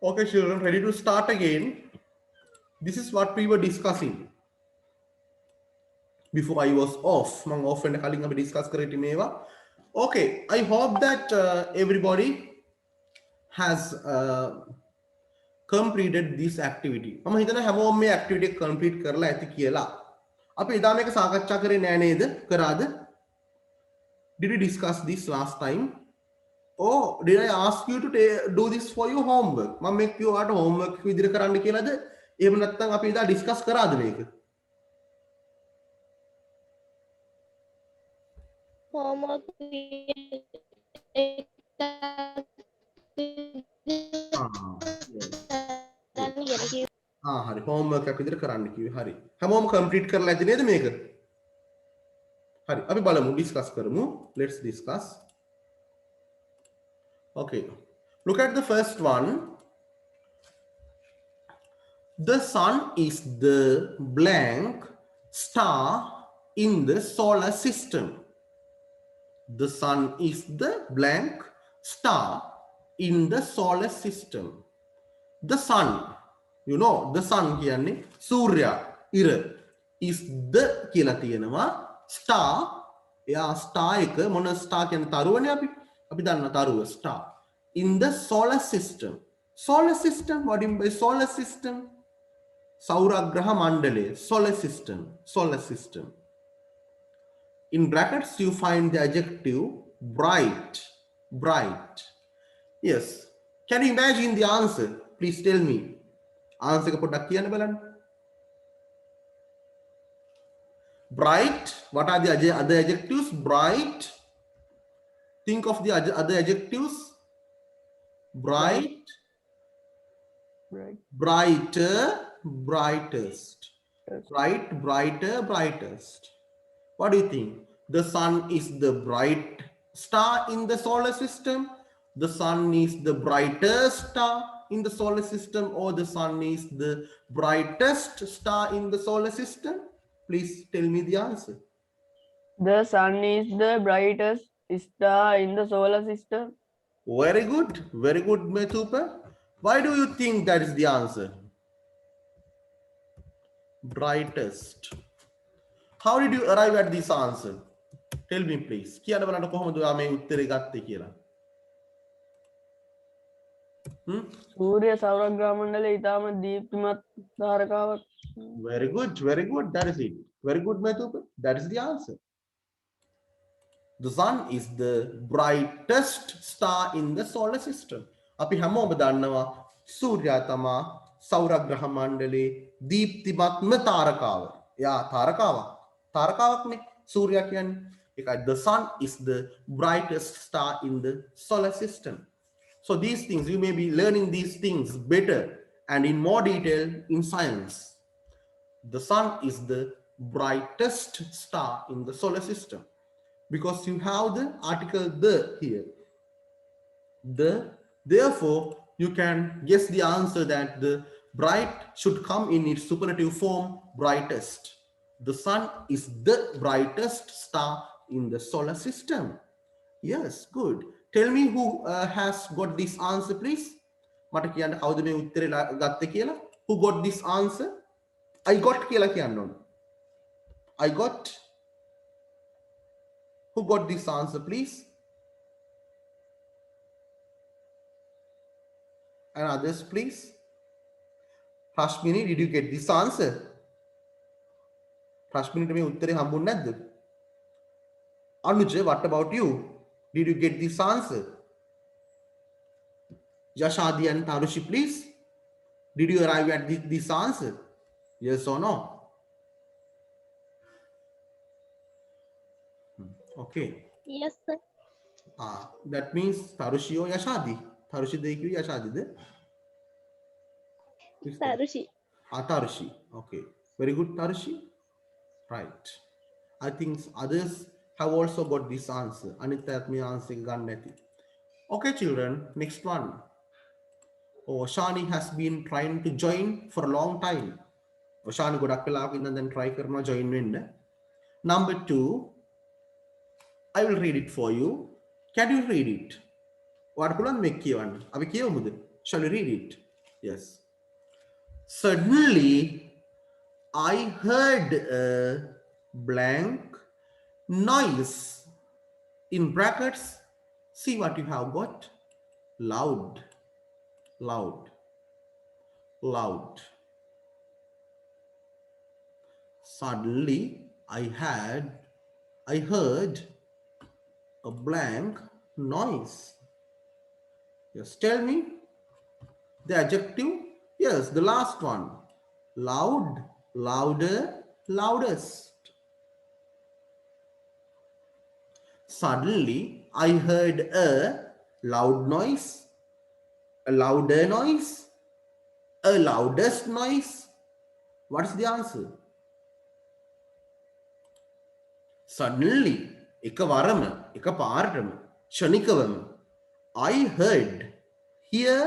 Okay, children, ready to start again. This is what we were discussing before I was off. මම off වෙන්න කලින් අපි discuss කරේ මේවා. Okay, I hope that everybody has completed this activity. මම හිතන හැමෝම මේ activity එක complete කරලා ඇති කියලා. අපි එදා මේක සාකච්ඡා කරේ නෑ නේද? කරාද? Did we discuss this last time? Or did I ask you to do this for your homework? මම මේක කිව්වාට homework විදිහට කරන්න කියලාද? එහෙම නැත්නම් අපි එදා discuss කරාද මේක? homework හරි homework එකක් විදිහට කරන්න කිව්වේ. හරි. හැමෝම complete කරලා ඇති නේද මේක? හරි. අපි බලමු discuss කරමු. Let's discuss. Okay. Look at the first one. The sun is the blank star in the solar system. The sun is the blank star in the solar system. The sun, you know, the sun කියන්නේ සූර්යා ඉර is the කියලා තියෙනවා star එයා star එක මොන star කියන්නේ තරුවනේ අපි දන්නවා තරුව star in the solar system. Solar system, what do you mean by solar system? සෞරග්‍රහ මණ්ඩලය, solar system. In brackets you find the adjective bright. Yes, can you imagine the answer? Please tell me. Answer එක පොඩ්ඩක් කියන්න බලන්න. Bright, what are the other adjectives? Bright, think of the other adjectives. Bright, brighter, brightest. Bright, brighter, brightest. What do you think? The sun is the bright star in the solar system? The sun is the brightest star in the solar system, or the sun is the brightest star in the solar system? Please tell me the answer. The sun is the brightest star in the solar system. Very good, Methupa. Why do you think that is the answer? Brightest. How did you arrive at this answer? Tell me please. කියන්න බලන්න කොහොමද ඔයා මේ උත්තරේ ගත්තේ කියලා. සූර්ය සෞරග්‍රහ මණ්ඩලය ඊටම දීප්තිමත් තාරකාවක්. Very good. That is it. Very good, Methupa. That is the answer. The sun is the brightest star in the solar system. අපි හැමෝම දන්නවා සූර්යයා තමා සෞරග්‍රහ මණ්ඩලයේ දීප්තිමත්ම තාරකාව. එයා තාරකාවක්නේ සූර්යයා කියන්නේ. ඒකයි the sun is the brightest star in the solar system. So these things, you may be learning these things better and in more detail in science. The sun is the brightest star in the solar system because you have the article the here. Therefore, you can guess the answer that the bright should come in its superlative form, brightest. The sun is the brightest star in the solar system. Yes, good. Tell me who has got this answer, please. මට කියන්න කවුද මේ උත්තරේ ගත්තේ කියලා? Who got this answer? I got කියලා කියන්න ඕන. I got. Who got this answer, please? And others, please. Rashmini, did you get this answer? Rashmini, මේ උත්තරේ හම්බුනේ නැද්ද? Anuj, what about you? Did you get this answer? Yashadi and Tarushi, please. Did you arrive at this answer? Yes or no? Okay. Yes, sir. That means Tarushi or Yashadi. Tarushi dekhi Yashadi de. Tarushi. Tarushi. Okay. Very good, Tarushi. Right. I think others have also got this answer. Anita me answer gannati. Okay, children. Next one. Oh, Shani has been trying to join for a long time. Shani godak වෙලාවක ඉඳන් then try කරනවා join වෙන්න. Number 2. I will read it for you. Can you read it? ඔයාට පුළුවන් මේක කියවන්න. අපි කියවමුද? Shall we read it? Yes. Suddenly I heard a blank noise. In brackets, see what you have got. Loud, loud, loud. Suddenly I heard a blank noise. Yes, tell me the adjective. Yes, the last one. Loud, louder, loudest. Suddenly I heard a loud noise, a louder noise, a loudest noise. What's the answer? Suddenly, එකවරම, එකපාරටම, ක්ෂණිකවම. I heard. Here,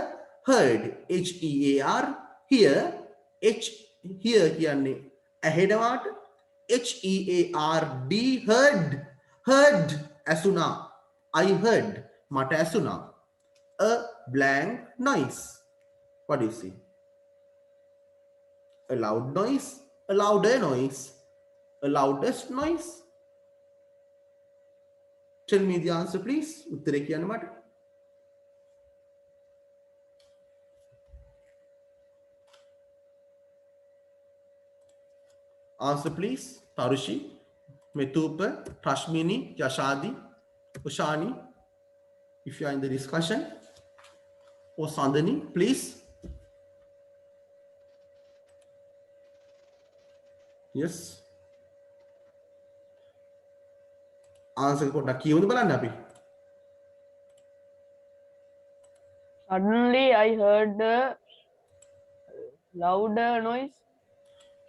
heard. H-E-A-R. Here, here කියන්නේ ඇහෙනවාට. H-E-A-R-D. Heard. Heard. ඇසුනා. I heard. මට ඇසුනා. A blank noise. What do you see? A loud noise, a louder noise, a loudest noise. Tell me the answer, please. උත්තරේ කියන්න මට. Answer, please. Tarushi, Metupa, Rashmini, Yashadi, Ushani, if you are in the discussion, or Sandani, please. Yes. Answer පොඩ්ඩක් කියවන්න බලන්න අපි. Suddenly I heard a louder noise.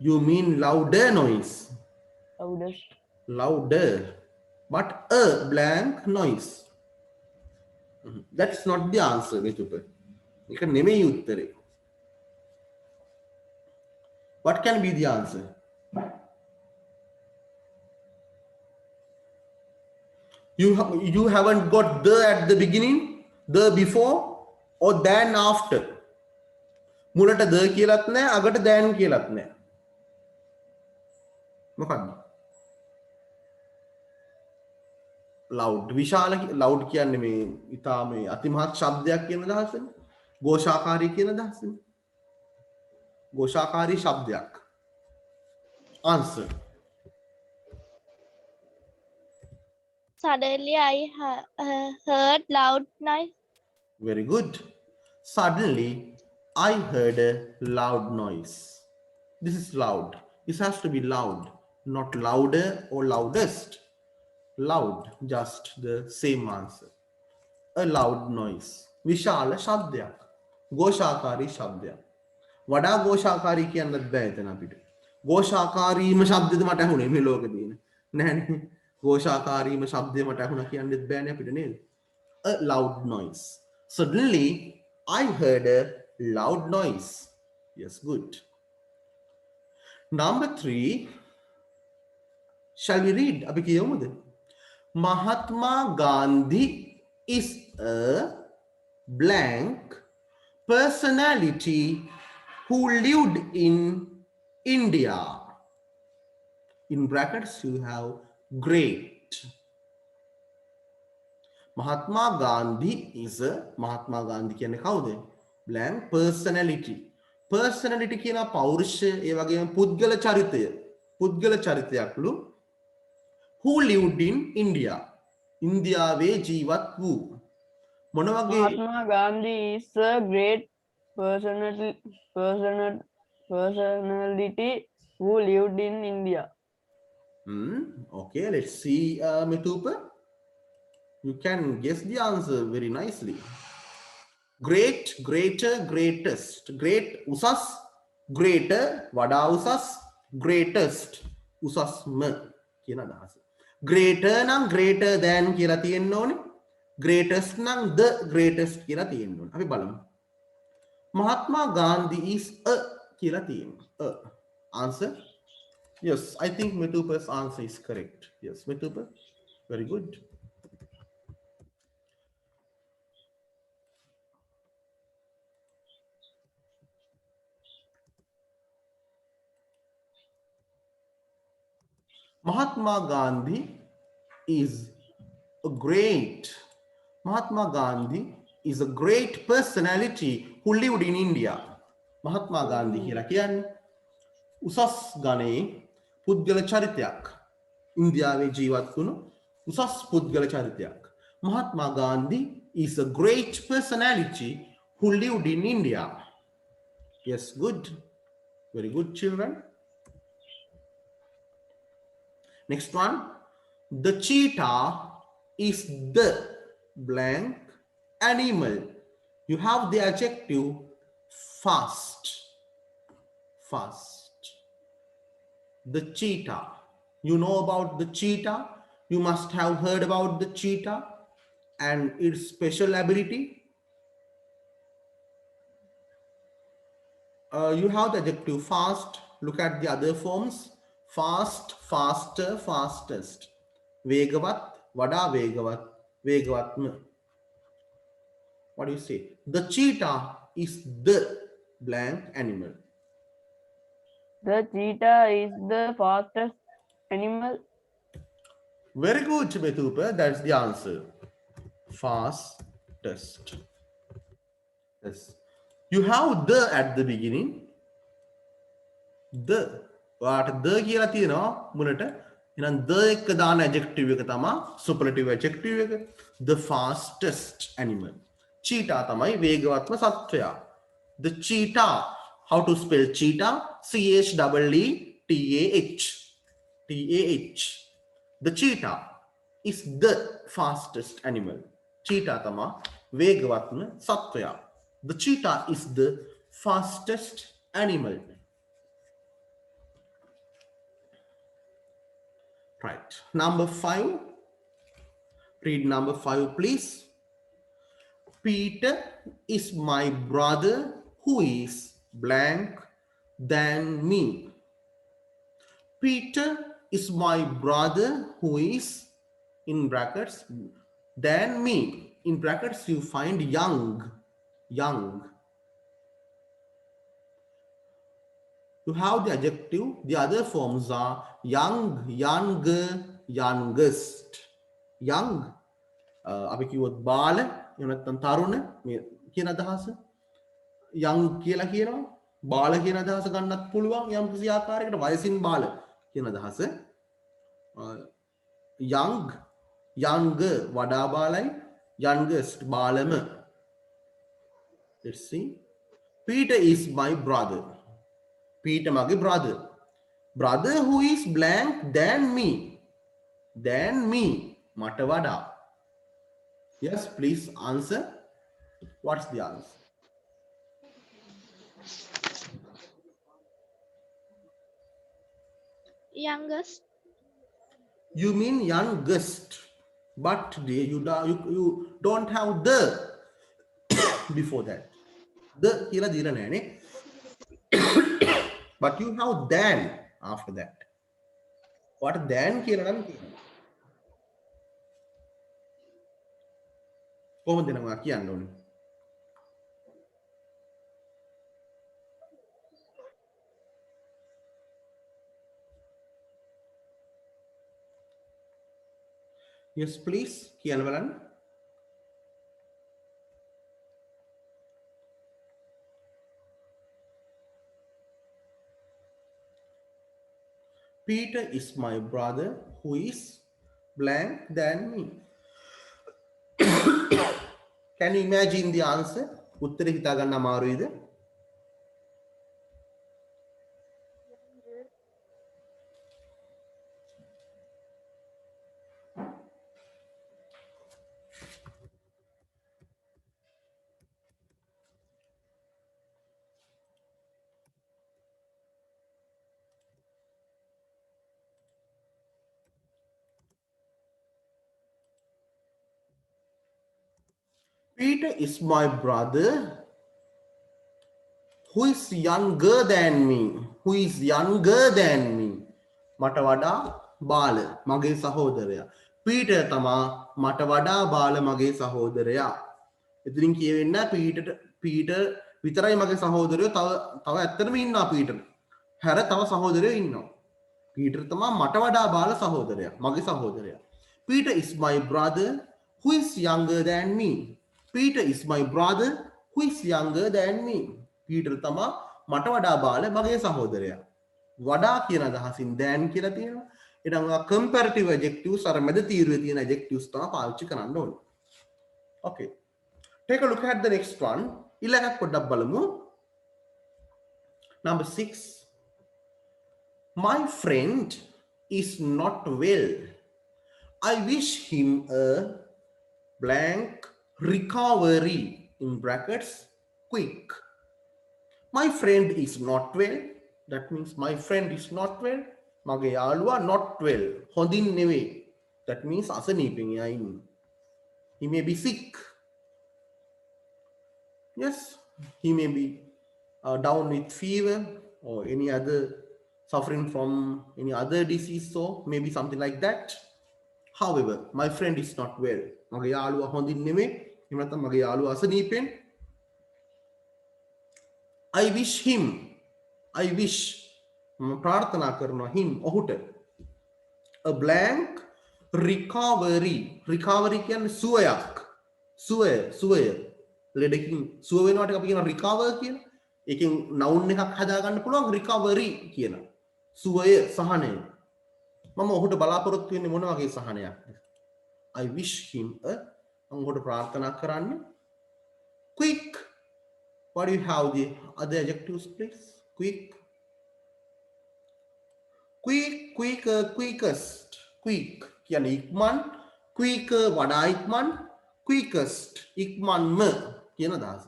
You mean louder noise. Loudest. Louder. But a blank noise. That's not the answer, Metupa. ඒක නෙමෙයි උත්තරේ. What can be the answer? You haven't got the at the beginning, the before, or then after. මුලට the කියලාත් නැහැ, අගට then කියලාත් නැහැ. මොකක්ද? loud. විශාල loud කියන්නේ මේ ඊටා මේ අතිමහත් ශබ්දයක් කියන අදහසනේ. ഘോഷාකාරී කියන අදහසනේ. ഘോഷාකාරී ශබ්දයක්. Answer. Suddenly I heard loud noise. Very good. Suddenly, I heard a loud noise. This is loud. This has to be loud, not louder or loudest. Loud, just the same answer. A loud noise. Vishala shabdyak. Goshakari shabdyak. Vada goshakari කියන්නත් බෑ එතන අපිට. goshakaරීම ශබ්දෙද මට ඇහුනේ මේ ලෝකේ තියෙන. නෑනේ. goshakaරීම ශබ්දය මට ඇහුණා කියන්නත් බෑනේ අපිට නේද? A loud noise. Suddenly, I heard a loud noise. Yes, good. Number 3. Shall we read? අපි කියමුද? Mahatma Gandhi is a blank personality who lived in India. In brackets, you have great. Mahatma Gandhi is a Mahatma Gandhi කියන්නේ කවුද? Blank personality. Personality කියන පෞරුෂය ඒ වගේම පුද්ගල චරිතය. පුද්ගල චරිතයක්ලු who lived in India. ඉන්දියාවේ ජීවත් වූ. මොන වගේ? Mahatma Gandhi is a great personality who lived in India. Okay, let's see, Metupa. You can guess the answer very nicely. Great, greater, greatest. Great, usas. Greater, vada usas. Greatest, usasma. කියන අදහස. Greater නම් greater than කියලා තියෙන්න ඕනේ. Greatest නම් the greatest කියලා තියෙන්න ඕනේ. අපි බලමු. Mahatma Gandhi is a කියලා තියෙනවා. A. Answer? Yes, I think Metupa's answer is correct. Yes, Metupa. Very good. Mahatma Gandhi is a great Mahatma Gandhi is a great personality who lived in India. Mahatma Gandhi කියලා කියන්නේ උසස් ගණයේ පුද්ගල චරිතයක්. ඉන්දියාවේ ජීවත් වුණු උසස් පුද්ගල චරිතයක්. Mahatma Gandhi is a great personality who lived in India. Yes, good. Very good, children. Next one. The cheetah is the blank animal. You have the adjective fast. Fast. The cheetah. You know about the cheetah. You must have heard about the cheetah and its special ability. You have the adjective fast. Look at the other forms. Fast, faster, fastest. Vegavat, vada vegavat, vegavatma. What do you say? The cheetah is the blank animal. The cheetah is the fastest animal. Very good, Betupa. That's the answer. Fastest. Yes. You have the at the beginning. The. What the කියලා තියෙනවා මුලට. එහෙනම් the එක දාන adjective එක තමයි superlative adjective එක. The fastest animal. Cheetah තමයි වේගවත්ම සත්වයා. The cheetah. How to spell cheetah? CHEETAH. TAH. The cheetah is the fastest animal. Cheetah tama vegawatma sattwaya. The cheetah is the fastest animal. Right. Number 5. Read number 5, please. Peter is my brother who is blank than me. Peter is my brother who is in brackets than me. In brackets you find young. Young. You have the adjective. The other forms are young, younger, youngest. Young. අපි කිව්වොත් බාල එහෙම නැත්නම් තරුණ මේ කියන අදහස young කියලා කියනවා. බාල කියන අදහස ගන්නත් පුළුවන් යම් කිසි ආකාරයකට වයසින් බාල කියන අදහස. young, younger වඩා බාලයි, youngest බාලම. Let's see. Peter is my brother. Peter mage brother. Brother who is blank than me. Than me. Mata vada. Yes, please answer. What's the answer? Youngest. You mean youngest, but you don't have the before that. The kila dila nahe. But you have than after that. What than kila nan kila? කොහොමද නංගා කියන්න ඕනේ? Yes, please. කියන්න බලන්න. Peter is my brother who is blank than me. Can you imagine the answer? උත්තරේ හිතා ගන්න අමාරුයිද? Peter is my brother who is younger than me. Who is younger than me. මට වඩා බාල මගේ සහෝදරයා. Peter තමා මට වඩා බාල මගේ සහෝදරයා. එතනින් කියවෙන්න Peter විතරයි මගේ සහෝදරයෝ තව ඇත්තටම ඉන්නවා Peter. හැර තව සහෝදරයෝ ඉන්නවා. Peter තමා මට වඩා බාල සහෝදරයා. මගේ සහෝදරයා. Peter is my brother who is younger than me. Peter is my brother who is younger than me. Peter තමා මට වඩා බාල මගේ සහෝදරයා. වඩා කියන අදහසින් than කියලා තියෙනවා. එතන comparative adjectives අර මැද තීරුවේ තියෙන adjectives තමයි පාවිච්චි කරන්න ඕනේ. Okay. Take a look at the next one. ඊළඟට පොඩ්ඩක් බලමු. Number 6. My friend is not well. I wish him a blank recovery in brackets quick. My friend is not well. That means my friend is not well. මගේ යාළුවා not well. හොඳින් නෙවෙයි. That means අසනීපෙන් එයා ඉන්නේ. He may be sick. Yes, he may be down with fever or any other suffering from any other disease, so maybe something like that. However, my friend is not well. මගේ යාළුවා හොඳින් නෙමෙයි. එහෙම නැත්නම් මගේ යාළුවා අසනීපෙන්. I wish him. I wish. මම ප්‍රාර්ථනා කරනවා him ඔහුට. A blank recovery. Recovery කියන්නේ සුවයක්. සුවය. ලෙඩකින් සුව වෙනවට අපි කියන recover කියලා. ඒකෙන් noun එකක් හදාගන්න පුළුවන් recovery කියන. සුවය සහනය. මම ඔහුට බලාපොරොත්තු වෙන්නේ මොන වගේ සහනයක්ද? I wish him a මම ඔහුට ප්‍රාර්ථනා කරන්නේ quick. What do you have the other adjectives please? Quick. Quicker, quickest. Quick කියන්නේ ඉක්මන්. Quicker වඩා ඉක්මන්. Quickest ඉක්මන්ම කියන අදහස.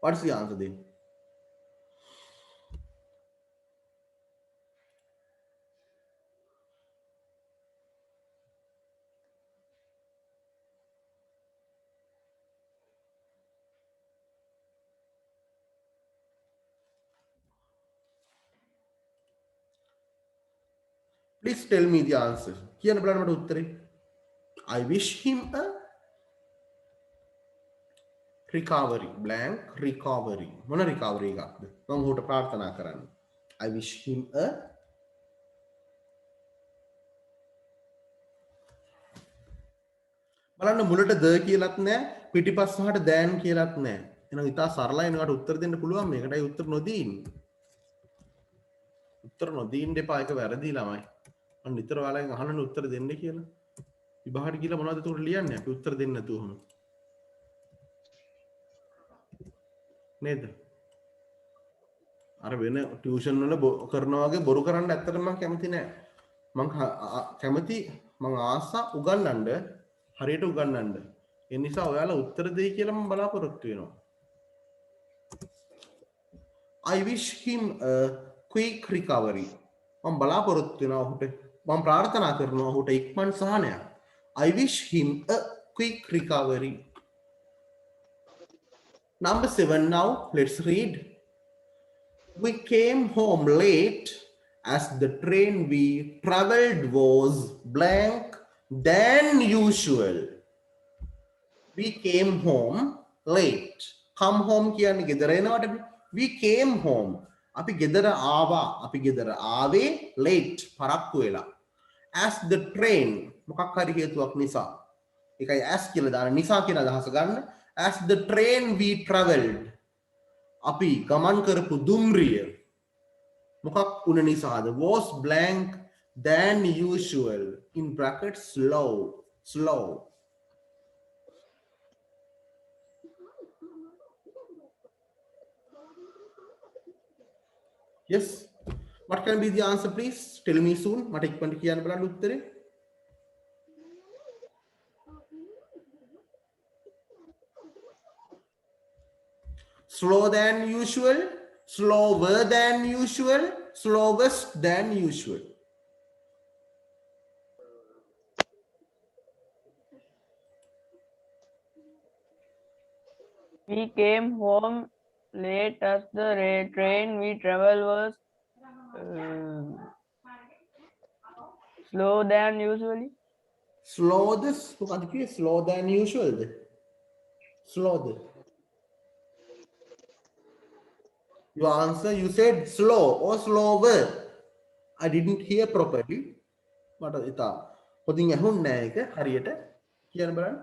What's the answer then? Please tell me the answer. කියන්න බලන්න මට උත්තරේ. I wish him a recovery. Blank recovery. මොන recovery එකක්ද? මම ඔහුට ප්‍රාර්ථනා කරන්නේ. I wish him a බලන්න මුලට ද කියලාත් නැහැ පිටිපස්සට දැන් කියලාත් නැහැ. එහෙනම් ඉතා සරලයි නේකට උත්තර දෙන්න පුළුවන් මේකටයි උත්තර නොදී ඉන්නේ. උත්තර නොදී ඉන්න එපා ඒක වැරදි ළමයි. මම නිතර ඔයාලගෙන් අහන්නේ උත්තර දෙන්න කියලා. විභාගයට ගිහලා මොනවද උත්තර ලියන්නේ? අපි උත්තර දෙන්න නැතුවම. නේද? අර වෙන ටියුෂන් වල කරනවා වගේ බොරු කරන්න ඇත්තටම මම කැමති නෑ. මම කැමති මම ආසා උගන්වන්න හරියට උගන්වන්න. ඒ නිසා ඔයාලා උත්තර දෙයි කියලා මම බලාපොරොත්තු වෙනවා. I wish him a quick recovery. මම බලාපොරොත්තු වෙනවා ඔහුට මම ප්‍රාර්ථනා කරනවා ඔහුට ඉක්මන් සහනයක්. I wish him a quick recovery. Number 7 now. Let's read. We came home late as the train we traveled was blank than usual. We came home late. Come home කියන්නේ ගෙදර එනවට we came home. අපි ගෙදර ආවා. අපි ගෙදර ආවේ late පරක්කු වෙලා. As the train මොකක් හරි හේතුවක් නිසා. ඒකයි as කියලා දාන නිසා කියන අදහස ගන්න. As the train we traveled. අපි ගමන් කරපු දුම්රිය මොකක් වුණ නිසාද? Was blank than usual. In brackets slow. Yes. What can be the answer please? Tell me soon. මට ඉක්මනට කියන්න බලන්න උත්තරේ. Slow than usual, slower than usual, slowest than usual. We came home late as the train we travel was slow than usually. Slow this. මොකක්ද කියේ? Slow than usual the? Slow the? Your answer, you said slow or slower. I didn't hear properly. But ඉතා පොදින් ඇහුන්නේ නැහැ ඒක හරියට කියන්න බලන්න.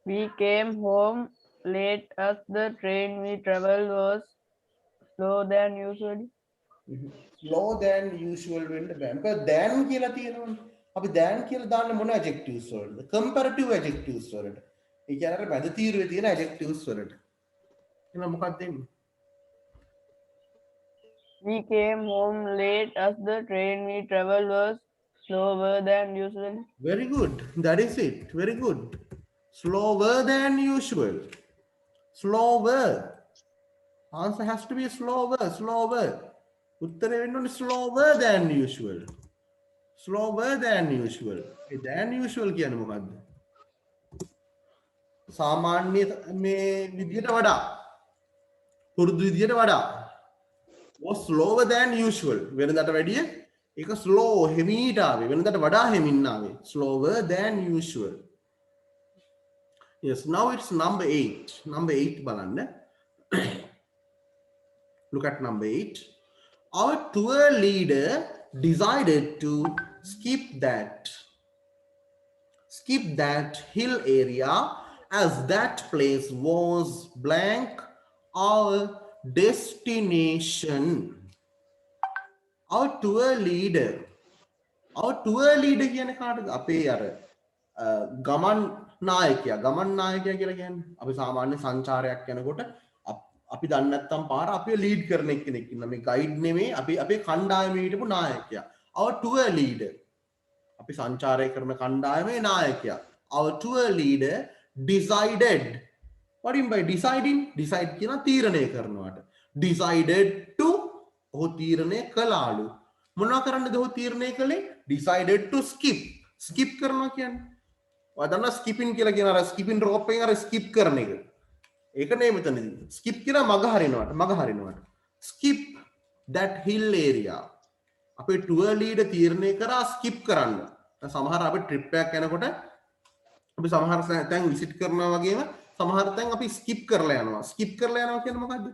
We came home late as the train we traveled was slower than usual. Slow than usual වෙන්න බෑ. මොකද than කියලා තියෙනවනේ. අපි than කියලා දාන්නේ මොන adjectives වලටද? Comparative adjectives වලට. ඒ කියන්නේ අර මැද තීරුවේ තියෙන adjectives වලට. එහෙනම් මොකක්ද දෙන්නේ? We came home late as the train we traveled was slower than usual. Very good. That is it. Very good. Slower than usual. Slower. Answer has to be slower. Slower. උත්තරේ වෙන්න ඕනේ slower than usual. Slower than usual. ඒ than usual කියන්නේ මොකද්ද? සාමාන්‍ය මේ විදියට වඩා පුරුදු විදියට වඩා was slower than usual. වෙනදාට වැඩිය ඒක slow හෙමීට ආවේ. වෙනදාට වඩා හෙමින් ආවේ. Slower than usual. Yes, now it's number 8. Number 8 බලන්න. Look at number 8. Our tour leader decided to skip that hill area as that place was blank our destination. Our tour leader කියන්නේ කාටද? අපේ අර ගමන් නායකයා කියලා කියන්නේ අපි සාමාන්‍ය සංචාරයක් යනකොට අපි දන්නේ නැත්නම් පාර අපිව ලීඩ් කරන කෙනෙක් ඉන්නවා. මේ ගයිඩ් නෙමෙයි අපේ කණ්ඩායමේ හිටපු නායකයා. Our tour leader. අපි සංචාරය කරන කණ්ඩායමේ නායකයා. Our tour leader decided. What do you mean by deciding? Decide කියන තීරණය කරනවාට. Decided to ඔහු තීරණය කළාලු. මොනවා කරන්නද ඔහු තීරණය කළේ? Decided to skip. Skip කරනවා කියන්නේ. ඔයා දන්නා skipping කියලා කියන අර skipping rope එකෙන් අර skip කරන එක. ඒක නේ මෙතනදී. skip කියලා මග හරිනවට. Skip that hill area. අපේ tour leader තීරණය කරා skip කරන්න. සමහර අපි trip එකක් යනකොට අපි සමහර තැන් visit කරනවා වගේම සමහර තැන් අපි skip කරලා යනවා. skip කරලා යනවා කියන්නේ මොකද්ද?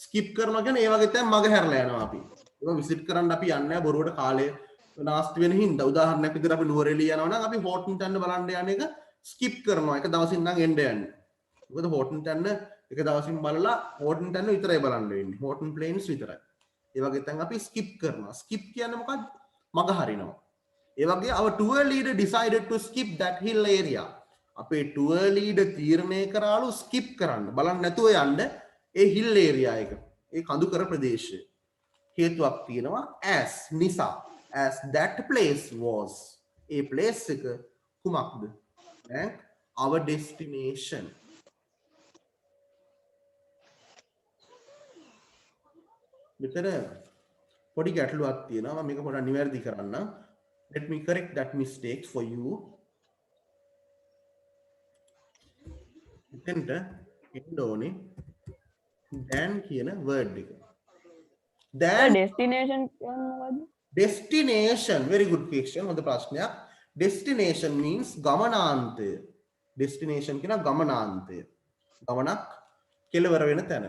skip කරනවා කියන්නේ ඒ වගේ තැන් මග හැරලා යනවා අපි. ඒක visit කරන්න අපි යන්නේ නැහැ බොරුවට කාලය නාස්ති වෙන හින්දා. උදාහරණයක් විදිහට අපි නුවරඑළිය යනවා නම් අපි හෝටන් ටන්න බලන්න යන එක skip කරනවා. එක දවසින් නම් එන්න යන්නේ. මොකද හෝටන් ටන්න එක දවසින් බලලා හෝටන් ටන්න විතරයි බලන්න වෙන්නේ. හෝටන් ප්ලේන්ස් විතරයි. ඒ වගේ තැන් අපි skip කරනවා. skip කියන්නේ මොකද්ද? මග හරිනවා. ඒ වගේ our tour leader decided to skip that hill area. අපේ tour leader තීරණය කරාලු skip කරන්න. බලන්න නැතුව යන්න ඒ hill area එක. ඒ කඳුකර ප්‍රදේශය. හේතුවක් තියෙනවා as නිසා. As that place was. A place එක කුමක්ද? Our destination. මෙතන පොඩි ගැටලුවක් තියෙනවා. මම මේක පොඩ්ඩක් නිවැරදි කරන්න. Let me correct that mistake for you. එතෙන්ට එන්න ඕනේ than කියන word එක. Than destination කියන්නේ මොකද්ද? Destination. Very good question. හොඳ ප්‍රශ්නයක්. Destination means ගමනාන්තය. Destination කියන ගමනාන්තය. ගමනක් කෙලවර වෙන තැන.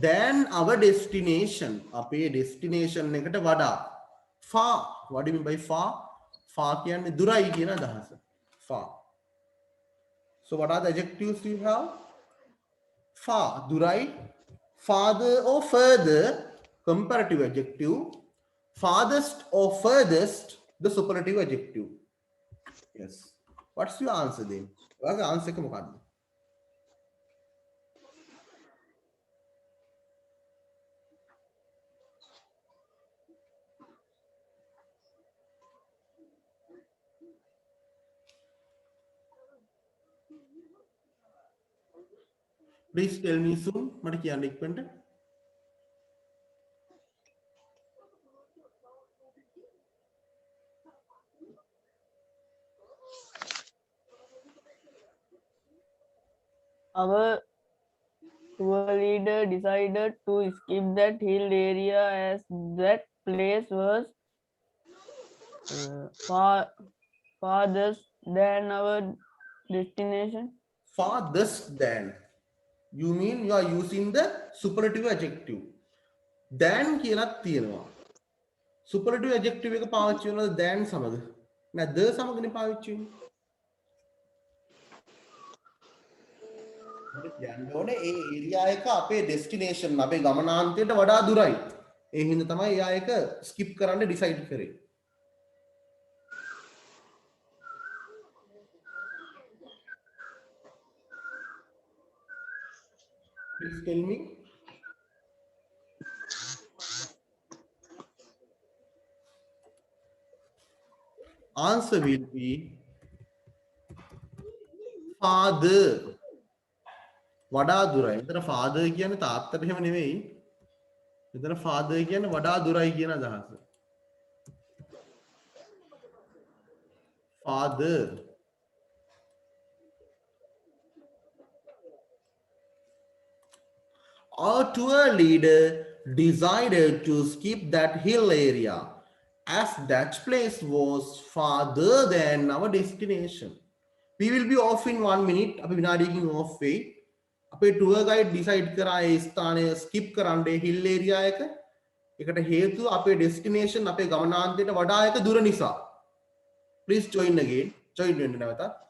Than our destination. අපේ destination එකට වඩා. Far. What do you mean by far? Far කියන්නේ දුරයි කියන අදහස. Far. So what are the adjectives you have? Far. දුරයි. Farther or further. Comparative adjective. Farthest or furthest, the superlative adjective. Yes. What's your answer then? What's the answer? Please tell me soon. What is your Our tour leader decided to skip that hill area as that place was farthest than our destination. Farthest than. You mean you are using the superlative adjective. Than කියලා තියෙනවා. Superlative adjective එක පාවිච්චි වෙනවද than සමග? නෑ the සමගනේ පාවිච්චි වෙන්නේ. යන්න ඕනේ ඒ ඒරියා එක අපේ ඩෙස්ටිනේෂන් අපේ ගමනාන්තයට වඩා දුරයි. ඒ හින්දා තමයි එයා එක ස්කිප් කරන්න ඩිසයිඩ් කරේ. Please tell me. Answer will be father. වඩා දුරයි. මෙතන father කියන්නේ තාත්තට එහෙම නෙවෙයි. මෙතන father කියන්නේ වඩා දුරයි කියන අදහස. Father. Our tour leader decided to skip that hill area as that place was farther than our destination. We will be off in 1 minute. අපි විනාඩියකින් off වෙයි. අපේ tour guide decide කරා ඒ ස්ථානය skip කරන්න hill area එක. ඒකට හේතුව අපේ destination අපේ ගමනාන්තයට වඩා එක දුර නිසා. Please join again. Join වෙන්න නැවතත්.